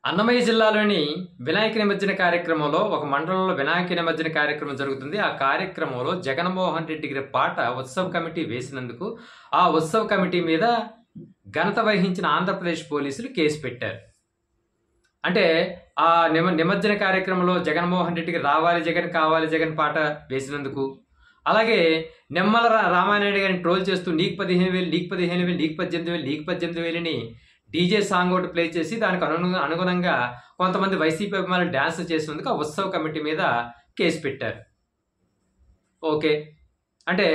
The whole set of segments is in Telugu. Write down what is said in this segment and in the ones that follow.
అన్నమయ్య జిల్లాలోని వినాయక నిమజ్జన కార్యక్రమంలో ఒక మండలంలో వినాయక నిమజ్జన కార్యక్రమం జరుగుతుంది. ఆ కార్యక్రమంలో జగన్మోహన్ రెడ్డి గారి పాట ఉత్సవ కమిటీ వేసినందుకు ఆ ఉత్సవ కమిటీ మీద ఘనత వహించిన ఆంధ్రప్రదేశ్ పోలీసులు కేసు పెట్టారు. అంటే ఆ నిమజ్జన కార్యక్రమంలో జగన్మోహన్ రెడ్డికి రావాలి జగన్ కావాలి జగన్ పాట వేసినందుకు, అలాగే నిమ్మల రామానాయుడు గారిని ట్రోల్ చేస్తూ నీకు 15,000 నీకు 15,000 నీకు 18,000 నీకు 18,000 డీజే సాంగ్ ఒకటి ప్లే చేసి దానికి అనుగుణంగా కొంతమంది వైసీపీ అభిమానులు డ్యాన్స్ చేసినందుకు ఆ ఉత్సవ కమిటీ మీద కేసు పెట్టారు. ఓకే, అంటే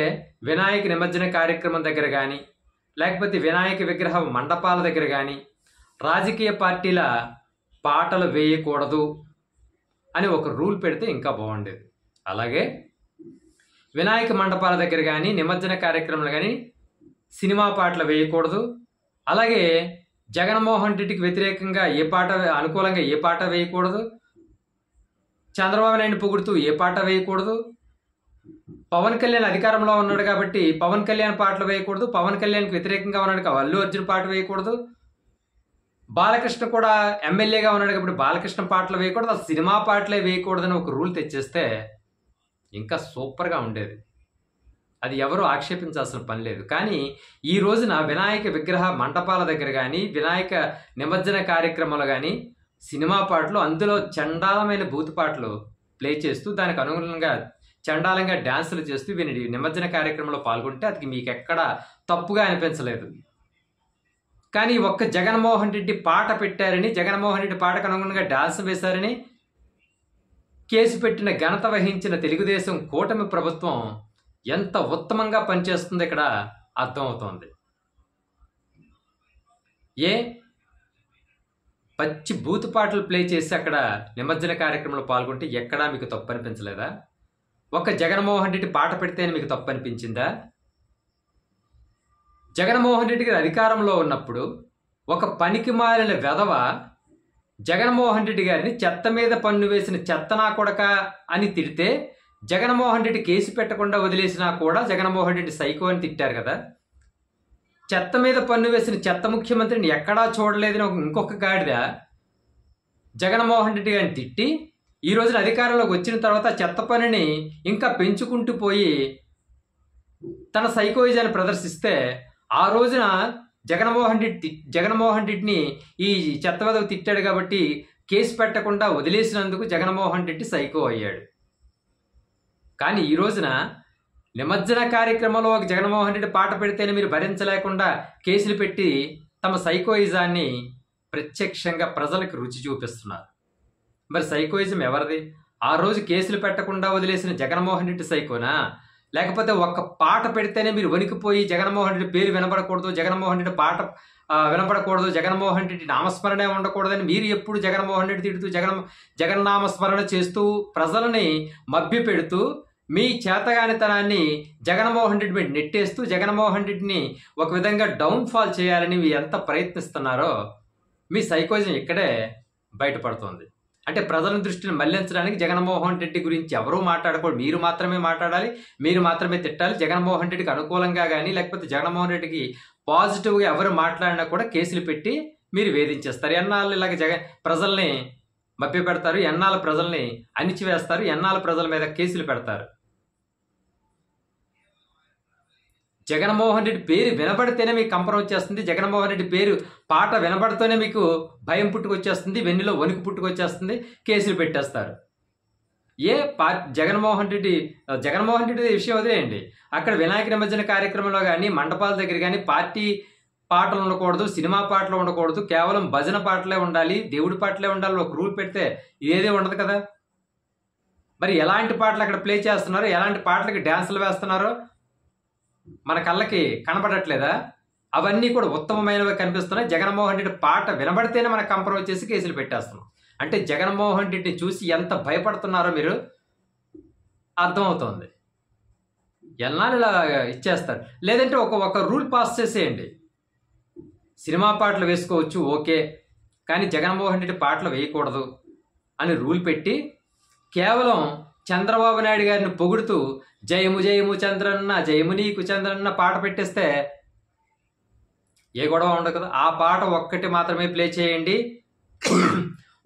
వినాయక నిమజ్జన కార్యక్రమం దగ్గర కానీ లేకపోతే వినాయక విగ్రహ మండపాల దగ్గర కానీ రాజకీయ పార్టీల పాటలు వేయకూడదు అని ఒక రూల్ పెడితే ఇంకా బాగుండేది. అలాగే వినాయక మండపాల దగ్గర కానీ నిమజ్జన కార్యక్రమాలు కానీ సినిమా పాటలు వేయకూడదు. అలాగే జగన్మోహన్ రెడ్డికి వ్యతిరేకంగా ఏ పాట అనుకూలంగా ఏ పాట వేయకూడదు. చంద్రబాబు నాయుడిని పొగుడుతూ ఏ పాట వేయకూడదు. పవన్ కళ్యాణ్ అధికారంలో ఉన్నాడు కాబట్టి పవన్ కళ్యాణ్ పాటలు వేయకూడదు. పవన్ కళ్యాణ్కి వ్యతిరేకంగా ఉన్నాడు కాబట్టి అల్లు అర్జున్ పాట వేయకూడదు. బాలకృష్ణ కూడా ఎమ్మెల్యేగా ఉన్నాడు కాబట్టి బాలకృష్ణ పాటలు వేయకూడదు. ఆ సినిమా పాటలే వేయకూడదని ఒక రూల్ తెచ్చేస్తే ఇంకా సూపర్గా ఉండేది. అది ఎవరు ఆక్షేపించాల్సిన పని లేదు. కానీ ఈ రోజున వినాయక విగ్రహ మంటపాల దగ్గర కానీ వినాయక నిమజ్జన కార్యక్రమాలు కానీ సినిమా పాటలు, అందులో చండాలమైన బూతు పాటలు ప్లే చేస్తూ దానికి అనుగుణంగా చండాలంగా డ్యాన్సులు చేస్తూ నిమజ్జన కార్యక్రమంలో పాల్గొంటే అది మీకు ఎక్కడా తప్పుగా అనిపించలేదు. కానీ ఒక్క జగన్మోహన్ రెడ్డి పాట పెట్టారని, జగన్మోహన్ రెడ్డి పాటకు అనుగుణంగా డాన్స్ వేశారని కేసు పెట్టిన ఘనత వహించిన తెలుగుదేశం కూటమి ప్రభుత్వం ఎంత ఉత్తమంగా పనిచేస్తుంది ఇక్కడ అర్థమవుతోంది. పచ్చి బూతు పాటలు ప్లే చేసి అక్కడ నిమజ్జన కార్యక్రమంలో పాల్గొంటే ఎక్కడా మీకు తప్పు అనిపించలేదా? ఒక్క జగన్మోహన్ రెడ్డి పాట పెడితేనే మీకు తప్పు అనిపించిందా? జగన్మోహన్ రెడ్డి గారు అధికారంలో ఉన్నప్పుడు ఒక పనికి మాలిన వెధవ జగన్మోహన్ రెడ్డి గారిని చెత్త మీద పన్ను వేసిన చెత్త నా కొడక అని తిడితే జగన్మోహన్ రెడ్డి కేసు పెట్టకుండా వదిలేసినా కూడా జగన్మోహన్ రెడ్డి సైకో అని తిట్టారు కదా. చెత్త మీద పన్ను వేసిన చెత్త ముఖ్యమంత్రిని ఎక్కడా చూడలేదని ఇంకొక గాడిద జగన్మోహన్ రెడ్డి గారిని తిట్టి ఈ రోజున అధికారంలోకి వచ్చిన తర్వాత చెత్త పనిని ఇంకా పెంచుకుంటూ పోయి తన సైకోయిజాన్ని ప్రదర్శిస్తే ఆ రోజున జగన్మోహన్ రెడ్డిని ఈ చెత్త వెధవ తిట్టాడు కాబట్టి కేసు పెట్టకుండా వదిలేసినందుకు జగన్మోహన్ రెడ్డి సైకో అయ్యాడు. కానీ ఈ రోజున నిమజ్జన కార్యక్రమంలో ఒక జగన్మోహన్ రెడ్డి పాట పెడితేనే మీరు భరించలేకుండా కేసులు పెట్టి తమ సైకోయిజాన్ని ప్రత్యక్షంగా ప్రజలకు రుచి చూపిస్తున్నారు. మరి సైకోయిజం ఎవరిది? ఆ రోజు కేసులు పెట్టకుండా వదిలేసిన జగన్మోహన్ రెడ్డి సైకోనా? లేకపోతే ఒక్క పాట పెడితేనే మీరు వణికిపోయి జగన్మోహన్ రెడ్డి పేరు వినపడకూడదు, జగన్మోహన్ రెడ్డి పాట వినపడకూడదు, జగన్మోహన్ రెడ్డి నామస్మరణే ఉండకూడదని మీరు ఎప్పుడు జగన్మోహన్ రెడ్డి తిడుతూ జగన్నామస్మరణ చేస్తూ ప్రజలని మభ్య పెడుతూ మీ చేతగానితనాన్ని జగన్మోహన్ రెడ్డి మీద నెట్టేస్తూ జగన్మోహన్ రెడ్డిని ఒక విధంగా డౌన్ఫాల్ చేయాలని మీరు ఎంత ప్రయత్నిస్తున్నారో మీ సైకోయిజం ఇక్కడే బయటపడుతోంది. అంటే ప్రజల దృష్టిని మళ్లించడానికి జగన్మోహన్ రెడ్డి గురించి ఎవరూ మాట్లాడకూడదు, మీరు మాత్రమే మాట్లాడాలి, మీరు మాత్రమే తిట్టాలి. జగన్మోహన్ రెడ్డికి అనుకూలంగా కానీ లేకపోతే జగన్మోహన్ రెడ్డికి పాజిటివ్గా ఎవరు మాట్లాడినా కూడా కేసులు పెట్టి మీరు వేధించేస్తారు. ఎన్నాళ్ళు ఇలాగ ప్రజల్ని మభ్య పెడతారు, ఎన్నాళ్ళు ప్రజల్ని అణిచివేస్తారు, ఎన్నాళ్ళు ప్రజల మీద కేసులు పెడతారు. జగన్మోహన్ రెడ్డి పేరు వినబడితేనే మీకు కంపరం వచ్చేస్తుంది. జగన్మోహన్ రెడ్డి పేరు పాట వినబడితేనే మీకు భయం పుట్టుకొచ్చేస్తుంది, వెన్నులో వణుకు పుట్టుకొచ్చేస్తుంది, కేసులు పెట్టేస్తారు. జగన్మోహన్ రెడ్డి విషయం వదిలేయండి. అక్కడ వినాయక నిమజ్జన కార్యక్రమంలో కానీ మండపాల దగ్గర కానీ పార్టీ పాటలు ఉండకూడదు, సినిమా పాటలు ఉండకూడదు, కేవలం భజన పాటలే ఉండాలి, దేవుడి పాటలే ఉండాలి ఒక రూల్ పెడితే ఇదేదే ఉండదు కదా. మరి ఎలాంటి పాటలు అక్కడ ప్లే చేస్తున్నారో, ఎలాంటి పాటలకి డ్యాన్సులు వేస్తున్నారో మన కళ్ళకి కనపడట్లేదా? అవన్నీ కూడా ఉత్తమమైనవి కనిపిస్తున్నాయి. జగన్మోహన్ రెడ్డి పాట వినబడితేనే మనకు కంపరం వచ్చేసి కేసులు పెట్టేస్తున్నాం. అంటే జగన్మోహన్ రెడ్డిని చూసి ఎంత భయపడుతున్నారో మీరు అర్థమవుతోంది. ఎన్నాళ్ళు ఇలా ఇచ్చేస్తారు. లేదంటే ఒక రూల్ పాస్ చేసేయండి, సినిమా పాటలు వేసుకోవచ్చు ఓకే, కానీ జగన్మోహన్ రెడ్డి పాటలు వేయకూడదు అని రూల్ పెట్టి కేవలం చంద్రబాబు నాయుడు గారిని పొగుడుతూ జయము జయము చంద్రన్న జయము నీకు చంద్రన్న పాట పెట్టేస్తే ఏ గొడవ ఉండదు కదా. ఆ పాట ఒక్కటి మాత్రమే ప్లే చేయండి,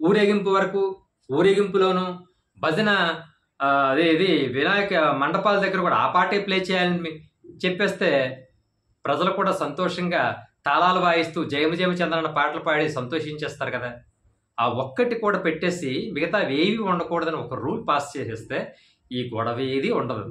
ఊరేగింపు వరకు ఊరేగింపులోను భజన ఇది వినాయక మండపాల దగ్గర కూడా ఆ పాటే ప్లే చేయాలని చెప్పేస్తే ప్రజలు కూడా సంతోషంగా తాళాలు వాయిస్తూ జయము జయము చంద్రన్న పాటలు పాడి సంతోషించేస్తారు కదా. ఆ ఒక్కటి కూడా పెట్టేసి మిగతా ఏవి ఉండకూడదని ఒక రూల్ పాస్ చేసేస్తే ఈ గొడవ ఏది ఉండదు.